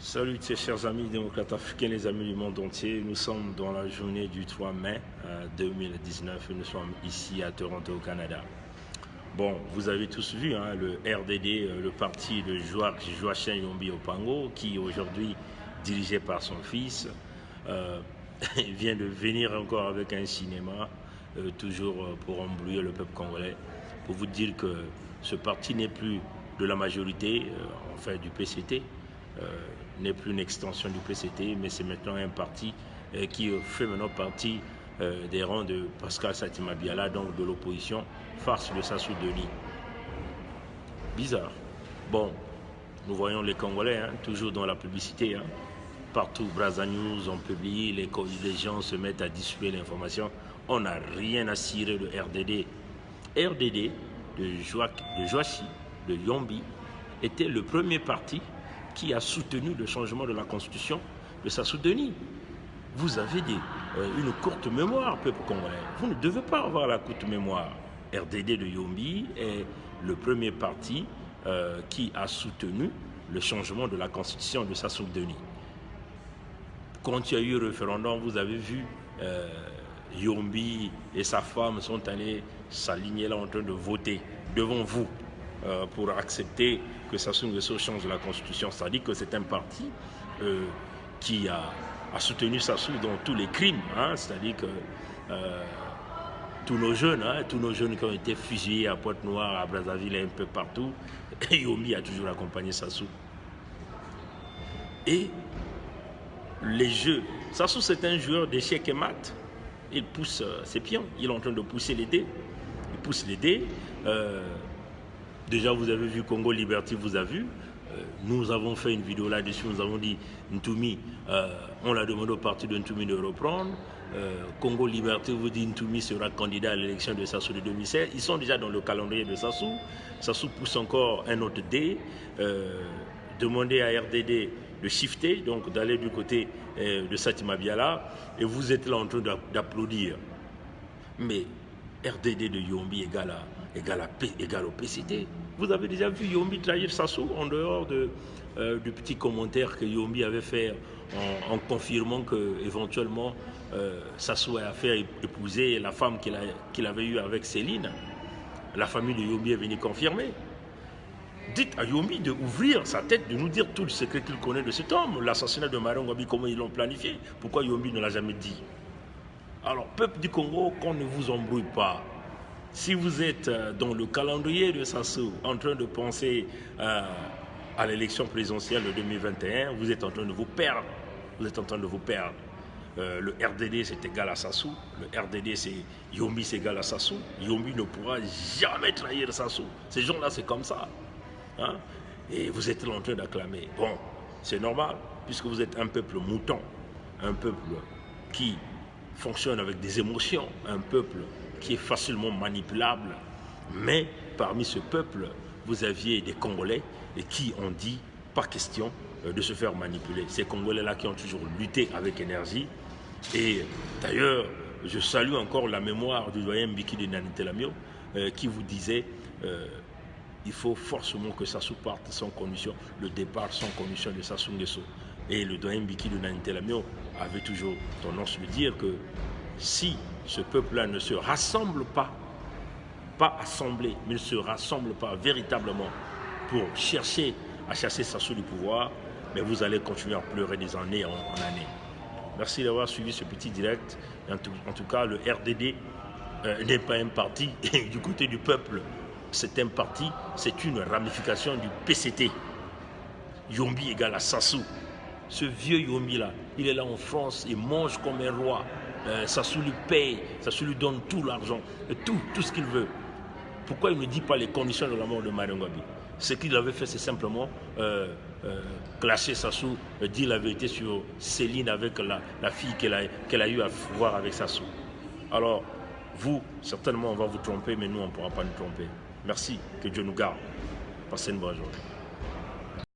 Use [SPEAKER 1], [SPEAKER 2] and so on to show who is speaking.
[SPEAKER 1] Salut tes chers amis démocrates africains, les amis du monde entier. Nous sommes dans la journée du 3 mai 2019 et nous sommes ici à Toronto au Canada. Bon, vous avez tous vu le RDD, le parti de Joachim Yombi Opango, qui aujourd'hui, dirigé par son fils, vient de venir encore avec un cinéma, toujours pour embrouiller le peuple congolais, pour vous dire que ce parti n'est plus de la majorité, enfin du PCT, n'est plus une extension du PCT, mais c'est maintenant un parti qui fait maintenant partie des rangs de Pascal Satima Biala, donc de l'opposition, farce de Sassou Denis. Bizarre. Bon, nous voyons les Congolais, toujours dans la publicité, partout, Brazza News, on publie, les gens se mettent à distribuer l'information. On n'a rien à cirer de RDD. RDD, de Joachim, de Yombi, était le premier parti qui a soutenu le changement de la constitution de Sassou Denis. Vous avez une courte mémoire, peuple congolais. Vous ne devez pas avoir la courte mémoire. RDD de Yombi est le premier parti qui a soutenu le changement de la constitution de Sassou Denis. Quand il y a eu le référendum, vous avez vu Yombi et sa femme sont allés s'aligner là en train de voter devant vous pour accepter que Sassou Nguesso change la constitution. C'est-à-dire que c'est un parti qui a soutenu Sassou dans tous les crimes. C'est-à-dire que tous nos jeunes qui ont été fusillés à Pointe-Noire, à Brazzaville et un peu partout, Yombi a toujours accompagné Sassou. Et les jeux, Sassou c'est un joueur d'échecs et maths. Il pousse ses pions, il est en train de pousser les dés. Il pousse les dés. Déjà, vous avez vu Congo Liberty, vous avez vu. Nous avons fait une vidéo là-dessus, nous avons dit Ntoumi, on l'a demandé au parti de Ntoumi de reprendre. Congo Liberté vous dit Ntoumi sera candidat à l'élection de Sassou de 2016. Ils sont déjà dans le calendrier de Sassou. Sassou pousse encore un autre dé. Demandez à RDD de shifter, donc d'aller du côté de Satima Biala. Et vous êtes là en train d'applaudir. Mais RDD de Yombi égale au PCT. Vous avez déjà vu Yombi trahir Sassou en dehors du petit commentaire que Yombi avait fait en confirmant que éventuellement Sassou a fait épouser la femme qu'il avait eue avec Céline. La famille de Yombi est venue confirmer. Dites à Yombi d'ouvrir sa tête, de nous dire tout le secret qu'il connaît de cet homme. L'assassinat de Marion Ngouabi, comment ils l'ont planifié. Pourquoi Yombi ne l'a jamais dit? Alors, peuple du Congo, qu'on ne vous embrouille pas. Si vous êtes dans le calendrier de Sassou, en train de penser à l'élection présidentielle de 2021, vous êtes en train de vous perdre. Vous êtes en train de vous perdre. Le RDD, c'est égal à Sassou. Le RDD, c'est Yombi, c'est égal à Sassou. Yombi ne pourra jamais trahir Sassou. Ces gens-là, c'est comme ça. Et vous êtes là en train d'acclamer. Bon, c'est normal, puisque vous êtes un peuple mouton. Un peuple qui fonctionne avec des émotions. Un peuple qui est facilement manipulable, mais parmi ce peuple, vous aviez des Congolais et qui ont dit, pas question de se faire manipuler. Ces Congolais-là qui ont toujours lutté avec énergie. Et d'ailleurs, je salue encore la mémoire du doyen Mbiki de Nanité Lamio qui vous disait il faut forcément que Sassou parte sans condition, le départ sans condition de Sassou Nguesso. Et le doyen Mbiki de Nanité Lamio avait toujours tendance à lui dire que si ce peuple-là ne se rassemble pas assemblé, mais ne se rassemble pas véritablement pour chercher à chasser Sassou du pouvoir, mais vous allez continuer à pleurer des années en années. Merci d'avoir suivi ce petit direct. En tout cas, le RDD n'est pas un parti du côté du peuple. C'est un parti, c'est une ramification du PCT. Yombi égale à Sassou. Ce vieux Yombi-là, il est là en France, il mange comme un roi. Sassou lui paye, Sassou lui donne tout l'argent, tout ce qu'il veut. Pourquoi il ne dit pas les conditions de la mort de Marion Ngouabi? Ce qu'il avait fait, c'est simplement clasher Sassou, dire la vérité sur Céline avec la fille qu'elle a eu à voir avec Sassou. Alors, vous, certainement, on va vous tromper, mais nous, on ne pourra pas nous tromper. Merci, que Dieu nous garde. Passez une bonne journée.